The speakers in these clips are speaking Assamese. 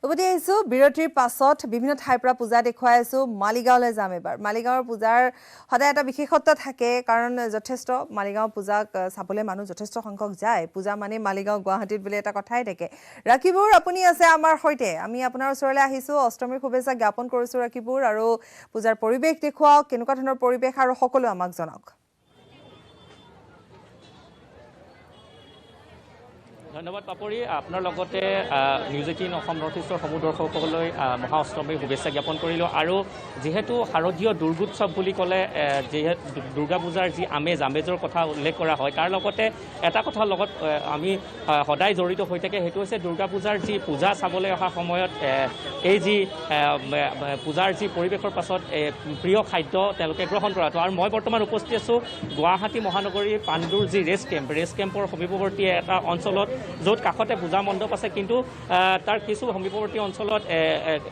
উভতি আহিছোঁ বিৰতিৰ পাছত বিভিন্ন ঠাইৰ পৰা পূজা দেখুৱাই আছোঁ মালিগাঁৱলৈ যাম এবাৰ মালিগাঁৱৰ পূজাৰ সদায় এটা বিশেষত্ব থাকে কাৰণ যথেষ্ট মালিগাঁও পূজাক চাবলৈ মানুহ যথেষ্ট সংখ্যক যায় পূজা মানে মালিগাঁও গুৱাহাটীত বুলি এটা কথাই থাকে ৰাকিবুৰ আপুনি আছে আমাৰ সৈতে আমি আপোনাৰ ওচৰলৈ আহিছোঁ অষ্টমীৰ শুভেচ্ছা জ্ঞাপন কৰিছোঁ ৰাকিবুৰ আৰু পূজাৰ পৰিৱেশ দেখুৱাওক কেনেকুৱা ধৰণৰ পৰিৱেশ আৰু সকলো আমাক জনাওক ধন্যবাদ পাপৰি আপোনাৰ লগতে নিউজ 18 অসম নৰ্থ ইষ্টৰ সমূহ দৰ্শকসকললৈ মহা অষ্টমীৰ শুভেচ্ছা জ্ঞাপন কৰিলোঁ আৰু যিহেতু শাৰদীয় দুৰ্গোৎসৱ বুলি ক'লে যিহেতু দুৰ্গা পূজাৰ যি আমেজৰ কথা উল্লেখ কৰা হয় তাৰ লগতে এটা কথাৰ লগত আমি সদায় জড়িত হৈ থাকে সেইটো হৈছে দুৰ্গা পূজাৰ যি পূজা চাবলৈ অহা সময়ত এই যি পূজাৰ যি পৰিৱেশৰ পাছত প্ৰিয় খাদ্য তেওঁলোকে গ্ৰহণ কৰাটো আৰু মই বৰ্তমান উপস্থিত আছোঁ গুৱাহাটী মহানগৰীৰ পাণ্ডুৰ যি ৰেষ্ট কেম্পৰ সমীপৱৰ্তী এটা অঞ্চলত য'ত কাষতে পূজা মণ্ডপ আছে কিন্তু তাৰ কিছু সমীপৱৰ্তী অঞ্চলত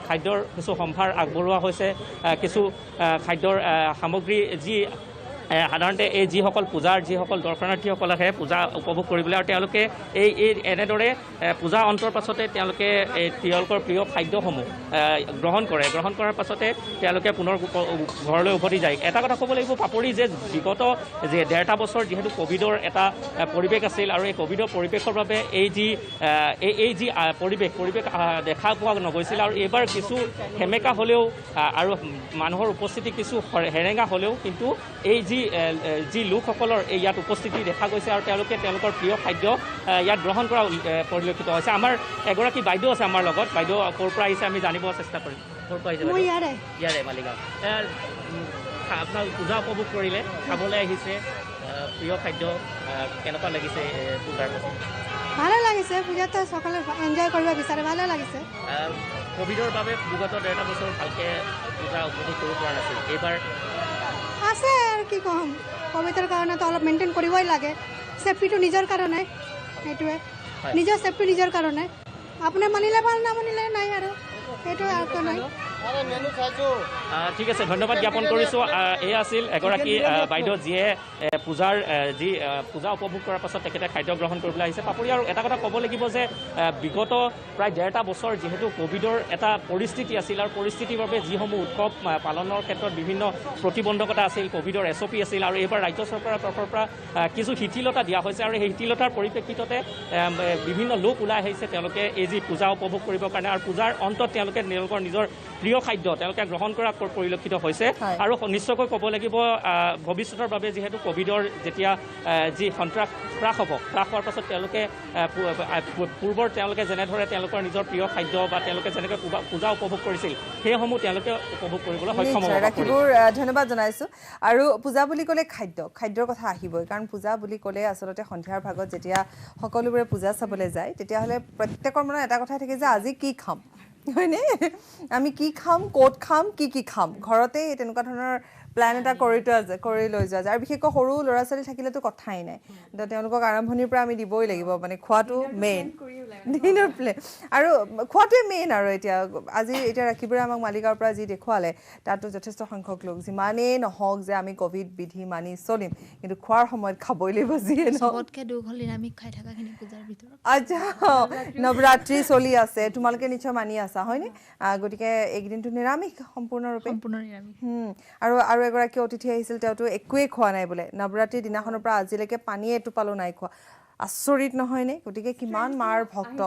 খাদ্যৰ কিছু সম্ভাৰ আগবঢ়োৱা হৈছে কিছু খাদ্যৰ সামগ্ৰী যি সাধাৰণতে এই যিসকল পূজাৰ যিসকল দৰ্শনাৰ্থীসকল আহে পূজা উপভোগ কৰিবলৈ আৰু তেওঁলোকে এই এনেদৰে পূজা অন্তৰ পাছতে তেওঁলোকে তেওঁলোকৰ প্ৰিয় খাদ্যসমূহ গ্ৰহণ কৰাৰ পাছতে তেওঁলোকে পুনৰ ঘৰলৈ উভতি যায় এটা কথা ক'ব লাগিব পাপৰি যে বিগত যে 1.5 বছৰ যিহেতু ক'ভিডৰ এটা পৰিৱেশ আছিল আৰু এই ক'ভিডৰ পৰিৱেশৰ বাবে এই যি পৰিৱেশ দেখা পোৱা নগৈছিল আৰু এইবাৰ কিছু সেমেকা হ'লেও আৰু মানুহৰ উপস্থিতি কিছু হেৰেঙা হ'লেও কিন্তু এই যি লোকসকলৰ ইয়াত উপস্থিতি দেখা গৈছে আৰু তেওঁলোকে তেওঁলোকৰ প্ৰিয় খাদ্য ইয়াত গ্ৰহণ কৰা পৰিলক্ষিত হৈছে আমাৰ এগৰাকী বাইদেউ আছে আমাৰ লগত বাইদেউ ক'ৰ পৰা আহিছে আমি জানিব চেষ্টা কৰিম ক'ৰ পৰা আহিছে ইয়াৰে মালিগাঁও আপোনাৰ পূজা উপভোগ কৰিলে খাবলৈ আহিছে প্ৰিয় খাদ্য কেনেকুৱা লাগিছে পূজাৰ পাছত ভালো লাগিছে পূজাটো সকলে এনজয় কৰিব বিচাৰে ভালো লাগিছে ক'ভিডৰ বাবে বিগত 1.5 বছৰ ভালকৈ পূজা উপভোগ কৰিব পৰা নাছিল এইবাৰ আছে আৰু কি ক'ম ক'ভিডৰ কাৰণেতো অলপ মেইনটেইন কৰিবই লাগে চেফটিটো নিজৰ কাৰণে সেইটোৱে নিজৰ চেফটি নিজৰ কাৰণে আপুনি মানিলে ভাল নামানিলে নাই আৰু সেইটো আৰু নাই ঠিক আছে ধন্যবাদ জ্ঞাপন কৰিছোঁ এয়া আছিল এগৰাকী বাইদেউ যিয়ে পূজাৰ যি পূজা উপভোগ কৰাৰ পাছত তেখেতে খাদ্য গ্ৰহণ কৰিবলৈ আহিছে পাপৰি আৰু এটা কথা ক'ব লাগিব যে বিগত প্ৰায় 1.5 বছৰ যিহেতু ক'ভিডৰ এটা পৰিস্থিতি আছিল আৰু পৰিস্থিতিৰ বাবে যিসমূহ উৎসৱ পালনৰ ক্ষেত্ৰত বিভিন্ন প্ৰতিবন্ধকতা আছিল ক'ভিডৰ SOP আছিল আৰু এইবাৰ ৰাজ্য চৰকাৰৰ তৰফৰ পৰা কিছু শিথিলতা দিয়া হৈছে আৰু সেই শিথিলতাৰ পৰিপ্ৰেক্ষিততে বিভিন্ন লোক ওলাই আহিছে তেওঁলোকে এই যি পূজা উপভোগ কৰিবৰ কাৰণে আৰু পূজাৰ অন্তত তেওঁলোকে তেওঁলোকৰ নিজৰ প্ৰিয় খাদ্য তেওঁলোকে গ্ৰহণ কৰা পৰিলক্ষিত হৈছে আৰু নিশ্চয়কৈ ক'ব লাগিব ভৱিষ্যতৰ বাবে যিহেতু ক'ভিডৰ যেতিয়া যি সন্ত্ৰাস হ্ৰাস হোৱাৰ পাছত তেওঁলোকে পূৰ্বৰ তেওঁলোকে যেনেদৰে তেওঁলোকৰ নিজৰ প্ৰিয় খাদ্য বা তেওঁলোকে যেনেকৈ পূজা উপভোগ কৰিছিল সেইসমূহ তেওঁলোকে উপভোগ কৰিবলৈ সক্ষম হ'ব ৰাকিবুৰ ধন্যবাদ জনাইছোঁ আৰু পূজা বুলি ক'লে খাদ্যৰ কথা আহিবই কাৰণ পূজা বুলি ক'লে আচলতে সন্ধিয়াৰ ভাগত যেতিয়া সকলোবোৰে পূজা চাবলৈ যায় তেতিয়াহ'লে প্ৰত্যেকৰ মনত এটা কথাই থাকে যে আজি কি খাম হয়নে আমি কি খাম ক'ত খাম কি খাম ঘৰতে তেনেকুৱা ধৰণৰ প্ল্যান এটা কৰি লৈ যোৱা যায় আৰু বিশেষকৈ সৰু ল'ৰা ছোৱালী থাকিলেতো কথাই নাই তেওঁলোকক আৰম্ভণিৰ পৰা আমি দিবই লাগিব মানে খোৱাটো মেইন দিনৰ প্লেন আৰু খোৱাটোৱে মেইন আৰু এতিয়া ৰাখিবুৰে আমাক মালিগাঁৱৰ পৰা যি দেখুৱালে তাতো যথেষ্ট সংখ্যক লোক যিমানেই নহওক যে আমি ক'ভিড বিধি মানি চলিম কিন্তু খোৱাৰ সময়ত খাবই লাগিব যিয়ে আচ্ছা নৱৰাত্ৰি চলি আছে তোমালোকে নিশ্চয় মানি আছা হয়নে গতিকে এইকেইদিনটো নিৰামিষ সম্পূৰ্ণৰূপে আৰু এগৰাকী অতিথি আহিছিল তেওঁতো একোৱেই খোৱা নাই বোলে নৱৰাত্ৰিৰ দিনাখনৰ পৰা আজিলৈকে পানীয়ে এটোপালো নাই খোৱা আচৰিত নহয়নে গতিকে কিমান মাৰ ভক্ত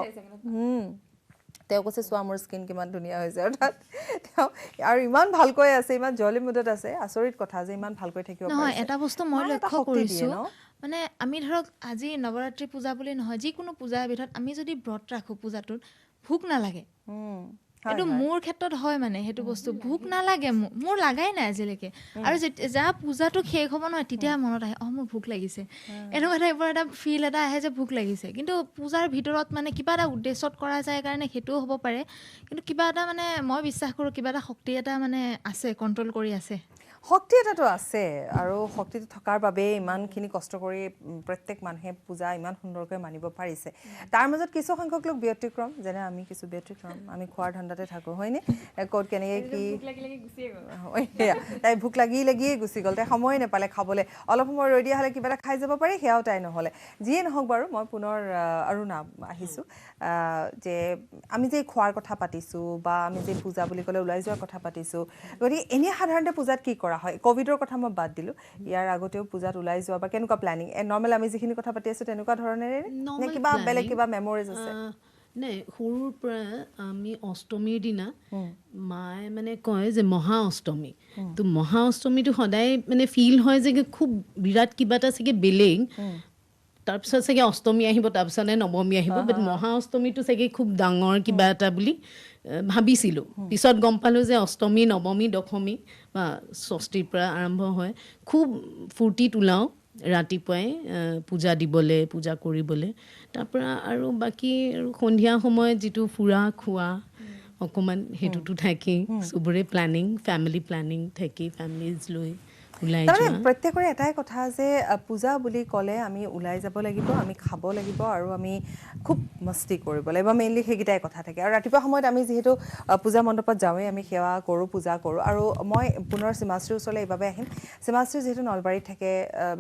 তেওঁ কৈছে চোৱা মোৰ স্কিন কিমান ধুনীয়া হৈছে অৰ্থাৎ তেওঁ আৰু ইমান ভালকৈ আছে ইমান জলি মুডত আছে আচৰিত কথা যে ইমান ভালকৈ থাকিব নহয় এটা বস্তু মই লক্ষ্য কৰিছোঁ মানে আমি ধৰক আজি নৱৰাত্ৰি পূজা বুলি নহয় যিকোনো পূজাৰ ভিতৰত আমি যদি ব্ৰত ৰাখোঁ পূজাটোত ভোক নালাগে এইটো মোৰ ক্ষেত্ৰত হয় মানে সেইটো বস্তু ভোক নালাগে মোৰ লাগাই নাই আজিলৈকে আৰু যা পূজাটো শেষ হ'ব নহয় তেতিয়া মনত আহে মোৰ ভোক লাগিছে এনেকুৱা টাইপৰ এটা ফিল এটা আহে যে ভোক লাগিছে কিন্তু পূজাৰ ভিতৰত মানে কিবা এটা উদ্দেশ্যত কৰা যায় কাৰণে সেইটোও হ'ব পাৰে কিন্তু কিবা এটা মানে মই বিশ্বাস কৰোঁ কিবা এটা শক্তি এটা মানে আছে কণ্ট্ৰল কৰি আছে শক্তি এটাতো আছে আৰু শক্তিটো থকাৰ বাবে ইমানখিনি কষ্ট কৰি প্ৰত্যেক মানুহে পূজা ইমান সুন্দৰকৈ মানিব পাৰিছে তাৰ মাজত কিছু সংখ্যক লোক ব্যতিক্ৰম যেনে আমি কিছু ব্যতিক্ৰম আমি খোৱাৰ ধান্দাতে থাকোঁ হয়নে ক'ত কেনেকৈ কি তাই ভোক লাগিয়ে গুচি গ'ল তাই সময় নাপালে খাবলৈ অলপ সময় ৰৈ দিয়া হ'লে কিবা এটা খাই যাব পাৰে সেয়াও তাই নহ'লে যিয়ে নহওক বাৰু মই পুনৰ আৰু আহিছোঁ যে আমি যে খোৱাৰ কথা পাতিছোঁ বা আমি যে পূজা বুলি ক'লে ওলাই যোৱাৰ কথা পাতিছোঁ গতিকে এনেই সাধাৰণতে পূজাত কি কৰা হয় ক'ভিডৰ কথা মই বাদ দিলোঁ ইয়াৰ আগতেও পূজাত ওলাই যোৱা বা কেনেকুৱা প্লেনিং নৰ্মেল আমি যিখিনি কথা পাতি আছোঁ তেনেকুৱা ধৰণেৰে নে কিবা বেলেগ কিবা মেমৰিজ আছে নাই সৰুৰ পৰা আমি অষ্টমীৰ দিনা মায়ে মানে কয় যে মহা অষ্টমী তো মহা অষ্টমীটো সদায় মানে ফিল হয় যে খুব বিৰাট কিবা এটা চাগে বেলেগ তাৰপিছত চাগে অষ্টমী আহিব তাৰপিছতে নৱমী আহিব বাট মহা অষ্টমীটো চাগে খুব ডাঙৰ কিবা এটা বুলি ভাবিছিলোঁ পিছত গম পালোঁ যে অষ্টমী নৱমী দশমী বা ষষ্ঠীৰ পৰা আৰম্ভ হয় খুব ফূৰ্তিত ওলাওঁ ৰাতিপুৱাই পূজা দিবলৈ পূজা কৰিবলৈ তাৰপৰা আৰু বাকী আৰু সন্ধিয়া সময়ত যিটো ফুৰা খোৱা অকণমান সেইটোতো থাকেই চবৰে প্লেনিং ফেমিলি প্লেনিং থাকেই ফেমিলিজ লৈ ওলাই যোৱা প্ৰত্যেকৰে এটাই কথা যে পূজা বুলি ক'লে আমি ওলাই যাব লাগিব আমি খাব লাগিব আৰু আমি খুব মস্তি কৰিব লাগিব মেইনলি সেইকেইটাই কথা থাকে আৰু ৰাতিপুৱা সময়ত আমি যিহেতু পূজা মণ্ডপত যাওঁৱেই আমি সেৱা কৰোঁ পূজা কৰোঁ আৰু মই পুনৰ সীমাশ্ৰীৰ ওচৰলৈ এইবাবে আহিম সীমাশ্ৰী যিহেতু নলবাৰীত থাকে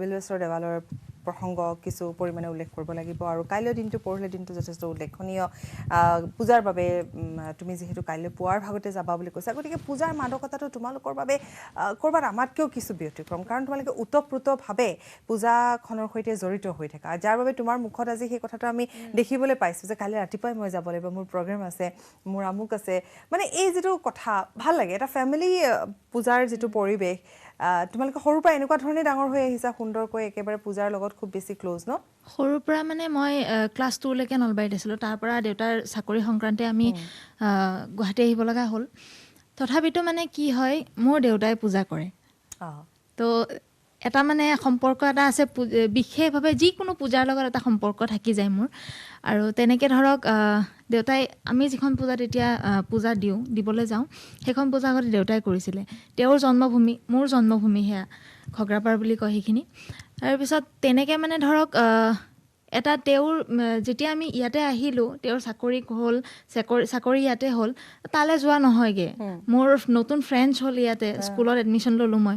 বিল্বেশ্বৰ দেৱালয়ৰ প্ৰসংগ কিছু পৰিমাণে উল্লেখ কৰিব লাগিব আৰু কাইলৈ দিনটো পৰহিলৈ দিনটো যথেষ্ট উল্লেখনীয় পূজাৰ বাবে তুমি যিহেতু কাইলৈ পুৱাৰ ভাগতে যাবা বুলি কৈছা গতিকে পূজাৰ মাদকতাটো তোমালোকৰ বাবে ক'ৰবাত আমাতকৈও কিছু ব্যতিক্ৰম কাৰণ তোমালোকে ওতঃপ্ৰোতভাৱে পূজাখনৰ সৈতে জড়িত হৈ থাকা যাৰ বাবে তোমাৰ মুখত আজি সেই কথাটো আমি দেখিবলৈ পাইছোঁ যে কাইলৈ ৰাতিপুৱাই মই যাব লাগিব মোৰ প্ৰগ্ৰেম আছে মোৰ আমুক আছে মানে এই যিটো কথা ভাল লাগে এটা ফেমিলি পূজাৰ যিটো পৰিৱেশ তোমালোকে সৰুৰ পৰা এনেকুৱা ধৰণে ডাঙৰ হৈ আহিছা সুন্দৰকৈ একেবাৰে পূজাৰ লগত খুব বেছি ক্ল'জ ন সৰুৰ পৰা মানে মই ক্লাছ 2লৈকে নলবাৰীত আছিলোঁ তাৰ পৰা দেউতাৰ চাকৰি সংক্ৰান্তে আমি গুৱাহাটী আহিব লগা হ'ল তথাপিতো মানে কি হয় মোৰ দেউতাই পূজা কৰে তো এটা মানে সম্পৰ্ক এটা আছে বিশেষভাৱে যিকোনো পূজাৰ লগত এটা সম্পৰ্ক থাকি যায় মোৰ আৰু তেনেকৈ ধৰক দেউতাই আমি যিখন পূজাত এতিয়া পূজা দিবলৈ যাওঁ সেইখন পূজা আগতে দেউতাই কৰিছিলে তেওঁৰ জন্মভূমি মোৰ জন্মভূমি সেয়া ঘগ্ৰাপাৰ বুলি কয় সেইখিনি তাৰপিছত তেনেকৈ মানে ধৰক এটা তেওঁৰ যেতিয়া আমি ইয়াতে আহিলোঁ তেওঁৰ চাকৰি হ'ল চাকৰি ইয়াতে হ'ল তালৈ যোৱা নহয়গৈ মোৰ নতুন ফ্ৰেণ্ডছ হ'ল ইয়াতে স্কুলত এডমিশ্যন ল'লোঁ মই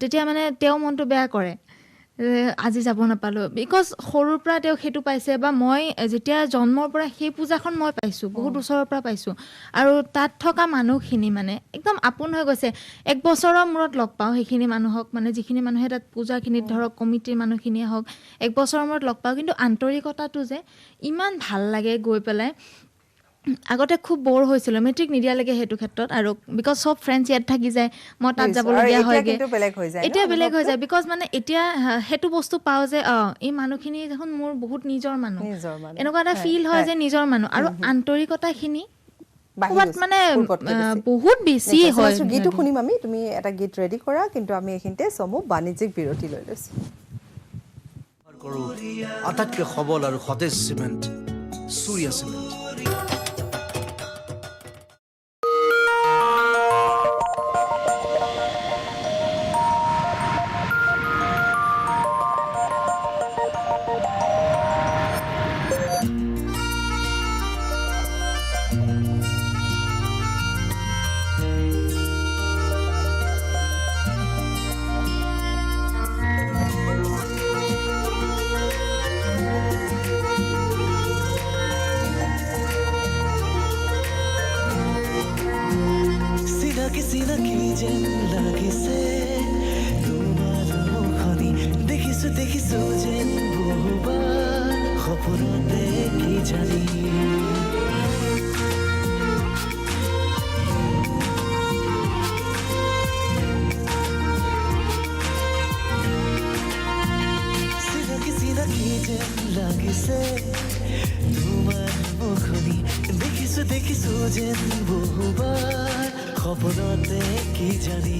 তেতিয়া মানে তেওঁ মনটো বেয়া কৰে আজি যাব নাপালোঁ বিকজ সৰুৰ পৰা তেওঁ সেইটো পাইছে বা মই যেতিয়া জন্মৰ পৰা সেই পূজাখন মই পাইছোঁ বহুত ওচৰৰ পৰা পাইছোঁ আৰু তাত থকা মানুহখিনি মানে একদম আপোন হৈ গৈছে এক বছৰৰ মূৰত লগ পাওঁ সেইখিনি মানুহক মানে যিখিনি মানুহে তাত পূজাখিনিত ধৰক কমিটিৰ মানুহখিনিয়ে হওক এক বছৰৰ মূৰত লগ পাওঁ কিন্তু আন্তৰিকতাটো যে ইমান ভাল লাগে গৈ পেলাই আগতে খুব বৰ হৈছিলোঁ মেট্ৰিক নিদিয়ালৈকে সেইটো ক্ষেত্ৰত আৰু বিকজ চব ফ্ৰেণ্ডছ ইয়াত থাকি যায় মই তাত যাবলগীয়া হয়গৈ এতিয়া বেলেগ হৈ যায় বিকজ মানে এতিয়া সেইটো বস্তু পাওঁ যে এই মানুহখিনি দেখোন মোৰ বহুত নিজৰ মানুহ এনেকুৱা এটা ফিল হয় যে নিজৰ মানুহ আৰু আন্তৰিকতাখিনি ক'ৰবাত মানে বহুত বেছি হয় গীতটো শুনিম আমি তুমি এটা গীত ৰেডি কৰা কিন্তু আমি এইখিনিতে চমু বাণিজ্যিক বিৰতি লৈ লৈছোঁ আটাইতকৈ সবল আৰু সতেজ চিমেণ্ট সূৰ্য চিমেণ্ট দেখিছো যেন বহুবাৰ সপোনতে কি জানি চিনাকি যেন লাগিছে তোমাৰ মুখনি দেখিছো যেন বহুবাৰ সপোনতে কি জানি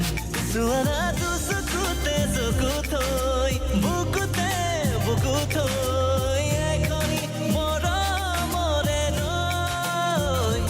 চুৱানাটো চকুতে চকু থৈ বুকুতে বুকু থৈ এখনি মৰমৰে ৰৈ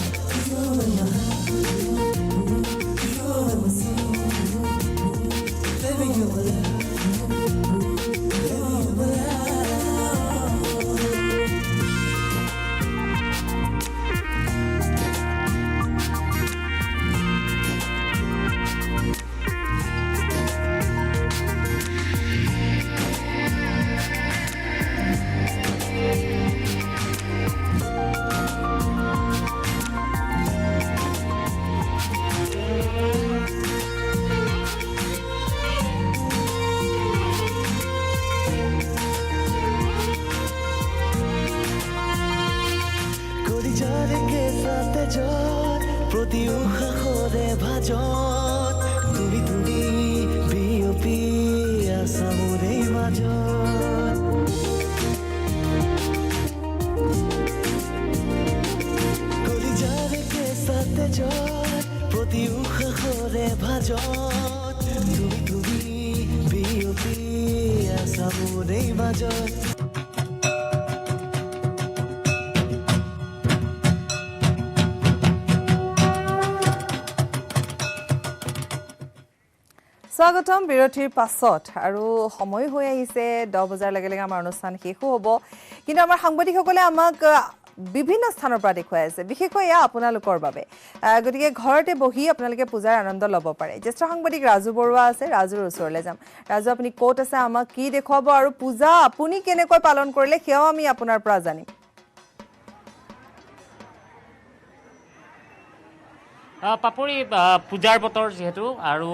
তেজত প্ৰতি উশাহৰে ভাজত তুমি তুমি বিয়পি আছা মোৰ এই মাজত কলিজাৰে কেঁচা তেজত প্ৰতি উশাহৰে ভাজত তুমি তুমি বিয়পি আছা মোৰ এই মাজত স্বাগতম বিৰতিৰ পাছত আৰু সময় হৈ আহিছে 10 বজাৰ লগে লগে আমাৰ অনুষ্ঠান শেষো হ'ব কিন্তু আমাৰ সাংবাদিকসকলে আমাক বিভিন্ন স্থানৰ পৰা দেখুৱাই আছে বিশেষকৈ এয়া আপোনালোকৰ বাবে গতিকে ঘৰতে বহি আপোনালোকে পূজাৰ আনন্দ ল'ব পাৰে জ্যেষ্ঠ সাংবাদিক ৰাজু বৰুৱা আছে ৰাজুৰ ওচৰলৈ যাম ৰাজু আপুনি ক'ত আছে আমাক কি দেখুৱাব আৰু পূজা আপুনি কেনেকৈ পালন কৰিলে সেয়াও আমি আপোনাৰ পৰা জানিম পাপৰি পূজাৰ বতৰ যিহেতু আৰু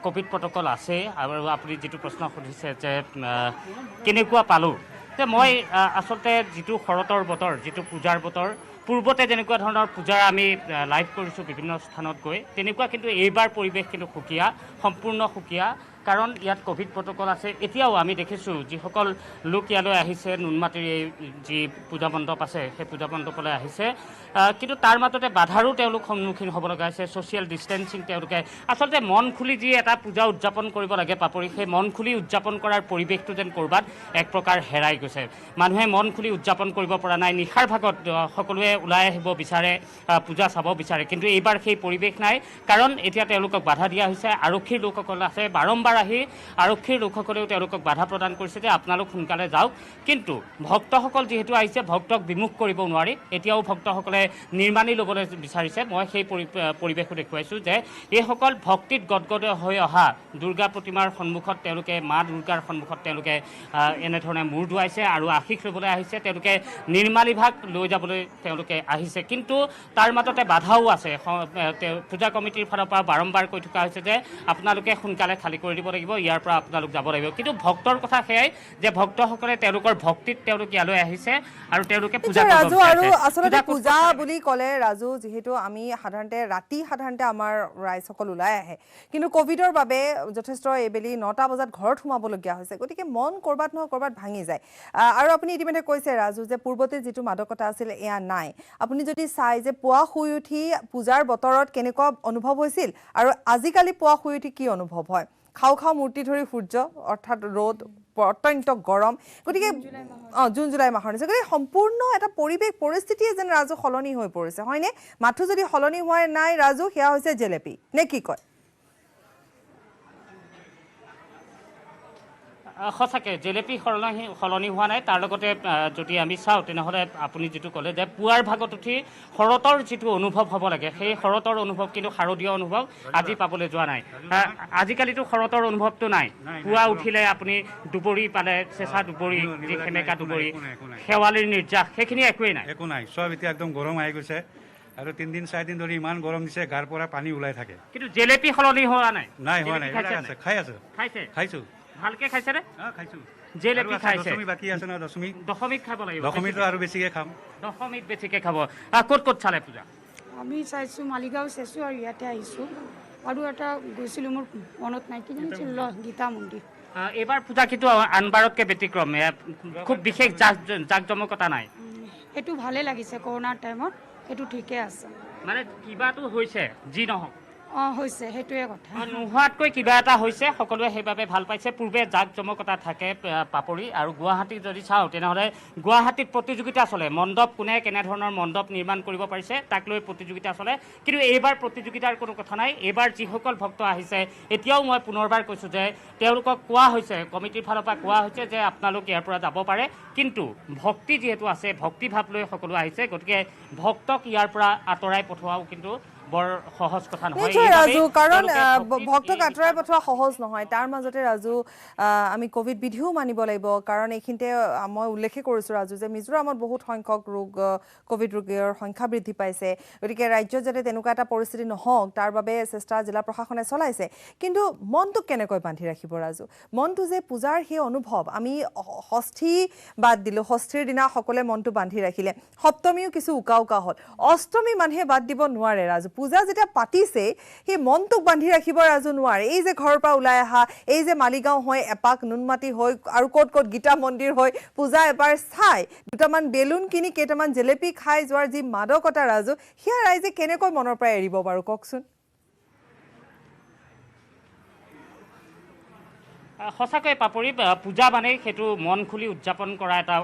কোভিড প্ৰট'কল আছে আৰু আপুনি যিটো প্ৰশ্ন সুধিছে যে কেনেকুৱা পালোঁ যে মই আচলতে যিটো শৰতৰ বতৰ যিটো পূজাৰ বতৰ পূৰ্বতে যেনেকুৱা ধৰণৰ পূজাৰ আমি লাইভ কৰিছোঁ বিভিন্ন স্থানত গৈ তেনেকুৱা কিন্তু এইবাৰ পৰিৱেশ কিন্তু সুকীয়া সম্পূৰ্ণ সুকীয়া কাৰণ ইয়াত কোভিড প্ৰট'কল আছে এতিয়াও আমি দেখিছোঁ যিসকল লোক ইয়ালৈ আহিছে নুনমাটিৰ এই যি পূজা মণ্ডপ আছে সেই পূজা মণ্ডপলৈ আহিছে কিন্তু তাৰ মাজতে বাধাৰো তেওঁলোক সন্মুখীন হ'ব লগা হৈছে ছ'চিয়েল ডিষ্টেঞ্চিং তেওঁলোকে আচলতে মন খুলি যি এটা পূজা উদযাপন কৰিব লাগে পাপৰি সেই মন খুলি উদযাপন কৰাৰ পৰিৱেশটো যেন ক'ৰবাত এক প্ৰকাৰ হেৰাই গৈছে মানুহে মন খুলি উদযাপন কৰিব পৰা নাই নিশাৰ ভাগত সকলোৱে ওলাই আহিব বিচাৰে পূজা চাব বিচাৰে কিন্তু এইবাৰ সেই পৰিৱেশ নাই কাৰণ এতিয়া তেওঁলোকক বাধা দিয়া হৈছে আৰক্ষীৰ লোকসকল আছে বাৰম্বাৰ আহি আৰক্ষীৰ লোকসকলেও তেওঁলোকক বাধা প্ৰদান কৰিছে যে আপোনালোক সোনকালে যাওক কিন্তু ভক্তসকল যিহেতু আহিছে ভক্তক বিমুখ কৰিব নোৱাৰি এতিয়াও ভক্তসকলে নিৰ্মাণী ল'বলৈ বিচাৰিছে মই সেই পৰিৱেশো দেখুৱাইছোঁ যে এইসকল ভক্তিত গদগদ হৈ অহা দুৰ্গা প্ৰতিমাৰ সন্মুখত তেওঁলোকে মা দুৰ্গাৰ সন্মুখত তেওঁলোকে এনেধৰণে মূৰ ধুৱাইছে আৰু আশীষ ল'বলৈ আহিছে তেওঁলোকে নিৰ্মালী ভাগ লৈ যাবলৈ তেওঁলোকে আহিছে কিন্তু তাৰ মাজতে বাধাও আছে পূজা কমিটিৰ ফালৰ পৰা বাৰম্বাৰ কৈ থকা হৈছে যে আপোনালোকে সোনকালে খালী কৰি দিব লাগিব ইয়াৰ পৰা আপোনালোক যাব লাগিব কিন্তু ভক্তৰ কথা সেয়াই যে ভক্তসকলে তেওঁলোকৰ ভক্তিত তেওঁলোক ইয়ালৈ আহিছে আৰু তেওঁলোকে পূজা ৰাজু আৰু আচলতে পূজা বুলি ক'লে ৰাজু যিহেতু আমি সাধাৰণতে আমাৰ ৰাইজসকল ওলাই আহে কিন্তু কোভিডৰ বাবে যথেষ্ট এইবেলি 9টা বজাত ঘৰত সোমাবলগীয়া হৈছে গতিকে মন ক'ৰবাত নহয় ক'ৰবাত ভাঙি যায় আৰু আপুনি ইতিমধ্যে কৈছে ৰাজু যে পূৰ্বতে যিটো মাদকতা আছিল এয়া নাই আপুনি যদি চাই যে পুৱা শুই উঠি পূজাৰ বতৰত কেনেকুৱা অনুভৱ হৈছিল আৰু আজিকালি পুৱা শুই উঠি কি অনুভৱ হয় খাও খাও মূৰ্তি ধৰি সূৰ্য অৰ্থাৎ ৰ'দ অত্যন্ত গৰম গতিকে জুন জুলাই মাহৰ নিচিনা গতিকে সম্পূৰ্ণ এটা পৰিৱেশ পৰিস্থিতিয়ে যেন ৰাজু সলনি হৈ পৰিছে হয়নে মাথো যদি সলনি হোৱা নাই ৰাজু সেয়া হৈছে জেলেপি নে কি কয় সঁচাকৈ জেলেপি সলনি হোৱা নাই তাৰ লগতে যদি আমি চাওঁ তেনেহ'লে আপুনি যিটো ক'লে যে পুৱাৰ ভাগত উঠি শৰতৰ যিটো অনুভৱ হ'ব লাগে সেই শৰতৰ অনুভৱ কিন্তু শাৰদীয় অনুভৱ আজি পাবলৈ যোৱা নাই আজিকালিতো শৰতৰ অনুভৱটো নাই পুৱা উঠিলে আপুনি দুবৰি পালে চেঁচা দুবৰি যি সেমেকা দুবৰি শেৱালিৰ নিৰ্যাস সেইখিনি একোৱেই নাই একো নাই চব এতিয়া একদম গৰম আহি গৈছে আৰু 3 দিন 4 দিন ধৰি ইমান গৰম দিছে গাৰ পৰা পানী ওলাই থাকে কিন্তু জেলেপি সলনি হোৱা নাই হোৱা নাই খাই আছো খাইছোঁ ভালকে খাইছে নে খাইছোঁ জেলেপি খাইছে দশমী বাকী আছে ন দশমীত খাব লাগিব দশমীতো আৰু বেছিকৈ খাম দশমীত বেছিকৈ খাব ক'ত চালে পূজা আমি চাইছোঁ মালিগাঁও চাইছোঁ আৰু ইয়াতে আহিছোঁ আৰু এটা গৈছিলোঁ মোৰ মনত নাই কি জানিছিল গীতা মন্দিৰ এইবাৰ পূজা কিন্তু আনবাৰতকৈ ব্যতিক্ৰম খুব বিশেষ জাক জমকতা নাই এইটো ভালে লাগিছে কৰোণাৰ টাইমত এইটো ঠিকে আছে মানে কিবাটো হৈছে যি নহওক হৈছে সেইটোৱে কথা নোহোৱাতকৈ কিবা এটা হৈছে সকলোৱে সেইবাবে ভাল পাইছে পূৰ্বে জাক জমকতা থাকে পাপৰি আৰু গুৱাহাটীত যদি চাওঁ তেনেহ'লে গুৱাহাটীত প্ৰতিযোগিতা চলে মণ্ডপ কোনে কেনেধৰণৰ মণ্ডপ নিৰ্মাণ কৰিব পাৰিছে তাক লৈ প্ৰতিযোগিতা চলে কিন্তু এইবাৰ প্ৰতিযোগিতাৰ কোনো কথা নাই এইবাৰ যিসকল ভক্ত আহিছে এতিয়াও মই পুনৰবাৰ কৈছোঁ যে তেওঁলোকক কোৱা হৈছে কমিটিৰ ফালৰ পৰা কোৱা হৈছে যে আপোনালোক ইয়াৰ পৰা যাব পাৰে কিন্তু ভক্তি যিহেতু আছে ভক্তিভাৱ লৈ সকলো আহিছে গতিকে ভক্তক ইয়াৰ পৰা আঁতৰাই পঠোৱাও কিন্তু বৰ সহজ কথা নহয় নিশ্চয় ৰাজু, কাৰণ তেওঁলোকে ভক্তক আঁতৰাই পঠোৱা সহজ নহয়। তাৰ মাজতে ৰাজু আমি কোভিড বিধিও মানিব লাগিব, কাৰণ এইখিনিতে মই উল্লেখ কৰিছোঁ ৰাজু যে মিজোৰামত বহুত সংখ্যক কোভিড ৰোগীৰ সংখ্যা বৃদ্ধি পাইছে। গতিকে ৰাজ্যত যাতে তেনেকুৱা এটা পৰিস্থিতি নহওক তাৰ বাবে চেষ্টা জিলা প্ৰশাসনে চলাইছে। কিন্তু মনটোক কেনেকৈ বান্ধি ৰাখিব ৰাজু? মনটো যে পূজাৰ সেই অনুভৱ, আমি ষষ্ঠী বাদ দিলোঁ, ষষ্ঠীৰ দিনা সকলোৱে মনটো বান্ধি ৰাখিলে, সপ্তমীও কিছু উকা উকা হ'ল, অষ্টমী মানুহে বাদ দিব নোৱাৰে ৰাজু। পূজা যেতিয়া পাতিছে সেই মনটোক বান্ধি ৰাখিব ৰাজু নোৱাৰে। এই যে ঘৰৰ পৰা ওলাই অহা, এই যে মালিগাঁও হৈ এপাক নুনমাটি হৈ আৰু ক'ত ক'ত গীতা মন্দিৰ হৈ পূজা এবাৰ চাই দুটামান বেলুন কিনি কেইটামান জেলেপি খাই যোৱাৰ যি মাদকতা ৰাজু, সেয়া ৰাইজে কেনেকৈ মনৰ পৰা এৰিব বাৰু কওকচোন? সঁচাকৈ পাপৰি, পূজা মানে সেইটো মন খুলি উদযাপন কৰা এটা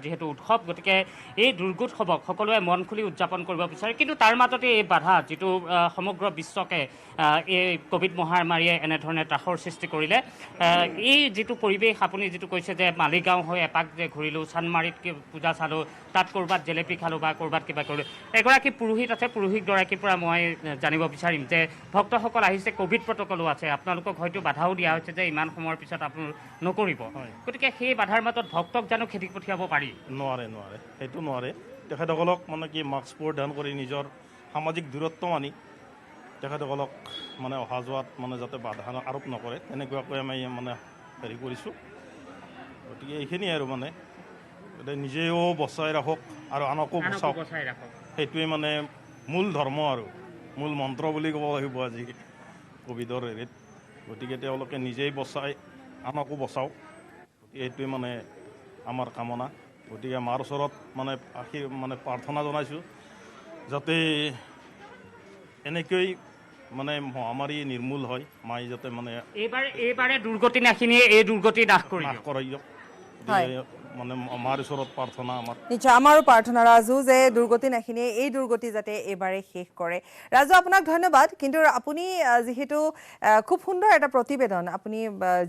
যিহেতু উৎসৱ, গতিকে এই দুৰ্গোৎসৱক সকলোৱে মন খুলি উদযাপন কৰিব বিচাৰে। কিন্তু তাৰ মাজতে এই বাধা, যিটো সমগ্ৰ বিশ্বকে এই কোভিড মহামাৰীয়ে এনেধৰণে ত্ৰাসৰ সৃষ্টি কৰিলে, এই যিটো পৰিৱেশ আপুনি যিটো কৈছে যে মালিগাঁও হৈ এপাক যে ঘূৰিলোঁ, চানমাৰিত পূজা চালোঁ, তাত ক'ৰবাত জেলেপি খালোঁ বা ক'ৰবাত কিবা কৰিলোঁ। এগৰাকী পুৰোহিত আছে, পুৰোহিতগৰাকীৰ পৰা মই জানিব বিচাৰিম যে ভক্তসকল আহিছে, কোভিড প্ৰট'কলো আছে, আপোনালোকক হয়তো বাধাও দিয়া হৈছে যে ইমান সময়ৰ পিছত আপোনালোক নকৰিব, গতিকে সেই বাধাৰ মাজত ভক্তক জানো খেদি পঠিয়াব পাৰি? নোৱাৰে, সেইটো নোৱাৰে। তেখেতসকলক মানে কি মাস্ক পৰিধান কৰি নিজৰ সামাজিক দূৰত্ব মানি তেখেতসকলক মানে অহা যোৱাত মানে যাতে বাধা আৰোপ নকৰে তেনেকুৱাকৈ আমি মানে হেৰি কৰিছোঁ। গতিকে এইখিনিয়ে আৰু মানে নিজেও বচাই ৰাখক আৰু আনকো বচাওক, সেইটোৱে মানে মূল ধৰ্ম আৰু মূল মন্ত্ৰ বুলি ক'ব লাগিব আজি কোভিডৰ হেৰিত। গতিকে তেওঁলোকে নিজেই বচাই আনকো বচাওক, এইটোৱে মানে আমাৰ কামনা। গতিকে মাৰ ওচৰত মানে প্ৰাৰ্থনা জনাইছোঁ যাতে এনেকৈ মানে মহামাৰী নিৰ্মূল হয়, মাই যাতে মানে এইবাৰে দুৰ্গতি নাখিনিয়ে এই দুৰ্গতি নাশ কৰি দিয়ক। মানে মাৰ ওচৰত প্ৰাৰ্থনা আমাৰ। নিশ্চয় আমাৰো প্ৰাৰ্থনা ৰাজু যে দুৰ্গতি নাখিনিয়ে এই দুৰ্গতি যাতে এইবাৰে শেষ কৰে। ৰাজু, আপোনাক ধন্যবাদ। কিন্তু আপুনি যিহেতু খুব সুন্দৰ এটা প্ৰতিবেদন আপুনি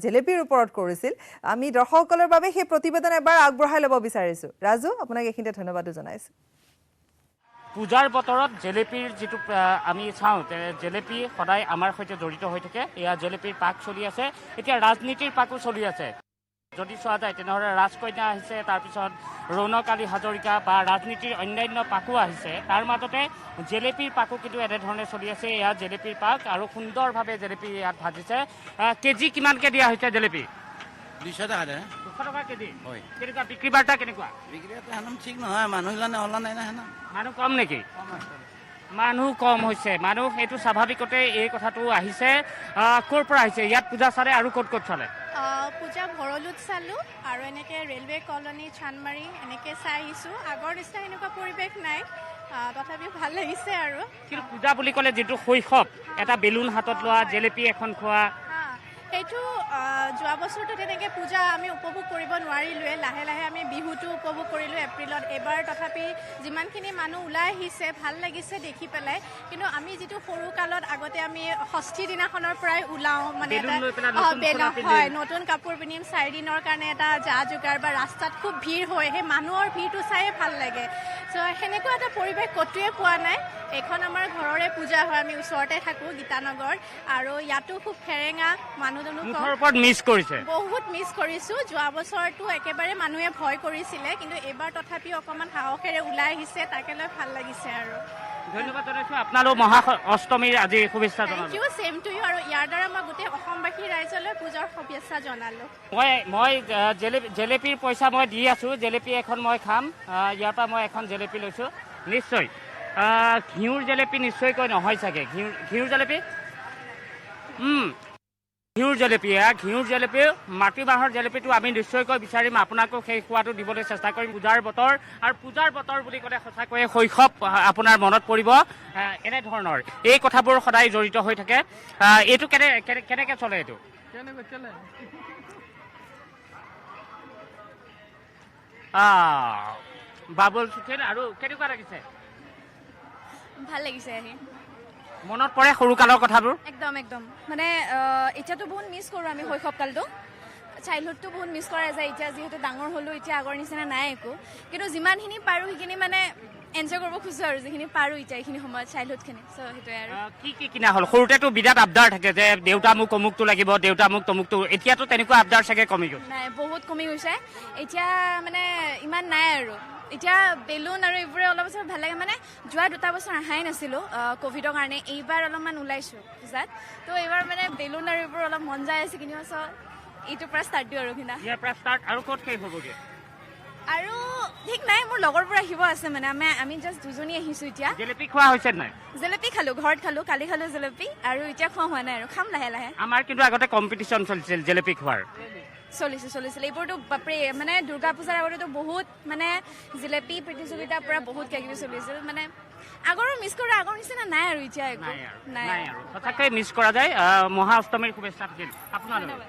জেলেপিৰ ওপৰত কৰিছিল, আমি দৰ্শকসকলৰ বাবে সেই প্ৰতিবেদন এবাৰ আগবঢ়াই ল'ব বিচাৰিছোঁ। ৰাজু, আপোনাক এইখিনিতে ধন্যবাদো জনাইছোঁ। পূজাৰ বতৰত জেলেপিৰ যিটো আমি চাওঁ, জেলেপি সদায় আমাৰ সৈতে জড়িত হৈ থাকে। এয়া জেলেপিৰ পাক চলি আছে, এতিয়া ৰাজনীতিৰ পাকো চলি আছে। যদি চোৱা যায় তেনেহ'লে ৰাজকন্যা আহিছে, তাৰপিছত ৰৌনক আলী হাজৰিকা বা ৰাজনীতিৰ অন্যান্য পাকো আহিছে। তাৰ মাজতে জেলেপিৰ পাকো কিন্তু এনেধৰণে চলি আছে। এয়া জেলেপিৰ পাক আৰু সুন্দৰভাৱে জেলেপি ইয়াত ভাজিছে। কেজি কিমানকৈ দিয়া হৈছে জেলেপি? 200 টকা দে। 200 টকা কেজি? হয়। কেনেকুৱা বিক্ৰী বাৰ্তা কেনেকুৱা? বিক্ৰী বাৰ্তা হেনো ঠিক নহয়, মানুহগিলানে অলা নাই না হেনো। মানুহ কম নেকি? মানুহ কম হৈছে, মানুহ এইটো স্বাভাৱিকতে এই কথাটো আহিছে। ক'ৰ পৰা আহিছে ইয়াত পূজা চালে আৰু ক'ত ক'ত চালে? পূজা ভৰলুত চালোঁ আৰু এনেকৈ ৰেলৱে কলনী চানমাৰি এনেকৈ চাই আহিছোঁ। আগৰ নিচিনা এনেকুৱা পৰিৱেশ নাই, তথাপিও ভাল লাগিছে আৰু। কিন্তু পূজা বুলি ক'লে যিটো শৈশৱ, এটা বেলুন হাতত লোৱা, জেলেপি এখন খোৱা, সেইটো যোৱা বছৰটো তেনেকৈ পূজা আমি উপভোগ কৰিব নোৱাৰিলোৱে। লাহে লাহে আমি বিহুটো উপভোগ কৰিলোঁ এপ্ৰিলত। এইবাৰ তথাপি যিমানখিনি মানুহ ওলাই আহিছে ভাল লাগিছে দেখি পেলাই। কিন্তু আমি যিটো সৰু কালত আগতে আমি ষষ্ঠী দিনাখনৰ পৰাই ওলাওঁ, মানে হয় নতুন কাপোৰ পিন্ধিম 4 দিনৰ কাৰণে এটা যা যোগাৰ বা ৰাস্তাত খুব ভিৰ হয়, সেই মানুহৰ ভিৰটো চায়ে ভাল লাগে। চ' সেনেকুৱা এটা পৰিৱেশ ক'তোৱে পোৱা নাই। এইখন আমাৰ ঘৰৰে পূজা হয়, আমি ওচৰতে থাকোঁ গীতানগৰ, আৰু ইয়াতো খুব সেৰেঙা, মানুহ বহুত মিছ কৰিছোঁ। যোৱা বছৰটো একেবাৰে মানুহে ভয় কৰিছিলে, কিন্তু এইবাৰ তথাপিও অকণমান সাহসেৰে ওলাই আহিছে, তাকে লৈ ভাল লাগিছে আৰু। ধন্যবাদ জনাইছোঁ আপোনালোক মহা অষ্টমীৰ আজি শুভেচ্ছা জনালোঁ। Thank you, same to you. আৰু ইয়াৰ দ্বাৰা মই গোটেই অসমবাসী ৰাইজলৈ পূজাৰ শুভেচ্ছা জনালোঁ। মই জেলেপিৰ পইচা মই দি আছোঁ, জেলেপি এখন মই খাম। ইয়াৰ পৰা মই এখন জেলেপি লৈছোঁ। নিশ্চয় ঘিউৰ জেলেপি নিশ্চয়কৈ নহয় চাগে। ঘিউৰ জেলেপি, ঘিউৰ জেলেপি, ঘিউৰ জেলেপি, মাটিমাহৰ জেলেপিটো আমি নিশ্চয়কৈ বিচাৰিম, আপোনাকো সেই খোৱাটো দিবলৈ চেষ্টা কৰিম। পূজাৰ বতৰ, আৰু পূজাৰ বতৰ বুলি ক'লে সঁচাকৈয়ে শৈশৱ আপোনাৰ মনত পৰিব। এনেধৰণৰ এই কথাবোৰ সদায় জড়িত হৈ থাকে। এইটো কেনেকৈ চলে? এইটো বাবুল চিকেন। আৰু কেনেকুৱা লাগিছে? ভাল লাগিছে আহি। মনত পৰে সৰুকালৰ কথাবোৰ? একদম একদম, মানে এতিয়াতো বহুত মিছ কৰোঁ আমি শৈশৱকালটো, চাইল্ডহুডটো বহুত মিছ কৰা যায়। এতিয়া যিহেতু ডাঙৰ হ'লোঁ, এতিয়া আগৰ নিচিনা নাই একো, কিন্তু যিমানখিনি পাৰোঁ সেইখিনি মানে এনজয় কৰিব খোজোঁ আৰু যিখিনি পাৰোঁ এতিয়া এইখিনি সময়ত চাইল্ডহুডখিনি চ' সেইটোৱে আৰু কি কিনা হ'ল সৰুতেতো বিৰাট আবদাৰ থাকে যে দেউতা মোক অমুকটো লাগিব দেউতা মোক তমুকটো এতিয়াতো তেনেকুৱা আবদাৰ চাগে কমি গ'ল নাই বহুত কমি গৈছে এতিয়া মানে ইমান নাই আৰু এতিয়া বেলুন আৰু এইবোৰে অলপ বছৰ ভাল লাগে মানে যোৱা 2 বছৰ অহাই নাছিলোঁ ক'ভিডৰ কাৰণে এইবাৰ অলপমান ওলাইছোঁ পূজাত তো এইবাৰ মানে বেলুন আৰু এইবোৰ অলপ মন যায় আছে কিনিব চ' এইটোৰ পৰা ষ্টাৰ্ট দিওঁ আৰু কিনা ইয়াৰ পৰা ষ্টাৰ্ট আৰু ক'ত শেষ হ'বগৈ আৰু ঠিক নাই মোৰ লগৰবোৰ আহিব আছে মানে আমি জাষ্ট দুজনী আহিছোঁ এতিয়া জেলেপি খোৱা হৈছে নাই জেলেপি খালোঁ ঘৰত খালোঁ কালি খালোঁ জেলেপি আৰু এতিয়া খোৱা হোৱা নাই আৰু খাম লাহে লাহে আমাৰ কিন্তু আগতে কম্পিটিশ্যন চলিছিল জেলেপি খোৱাৰ চলিছিল এইবোৰতো বাপৰে মানে দুৰ্গা পূজাৰ আগতেতো বহুত মানে জিলেপি প্ৰতিযোগিতাৰ পৰা বহুত কিবা চলিছিল মানে আগৰো মিছ কৰা আগৰ নিচিনা নাই আৰু এতিয়া একো নাই আৰু সঁচাকৈ মিছ কৰা যায় মহা অষ্টমীৰ শুভেচ্ছা থাকিল আপোনালোক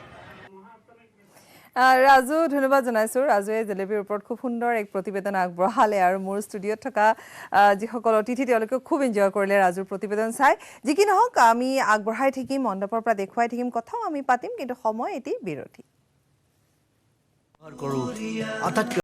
ৰাজু ধন্যবাদ জনাইছোঁ ৰাজুৱে জেলেপীৰ ওপৰত খুব সুন্দৰ এক প্ৰতিবেদন আগবঢ়ালে আৰু মোৰ ষ্টুডিঅ'ত থকা যিসকল অতিথি তেওঁলোকে খুব এনজয় কৰিলে ৰাজুৰ প্ৰতিবেদন চাই যি কি নহওক আমি আগবঢ়াই থাকিম মণ্ডপৰ পৰা দেখুৱাই থাকিম কথাও আমি পাতিম কিন্তু সময় এটি বিৰতি কৰোঁ আটাইতকৈ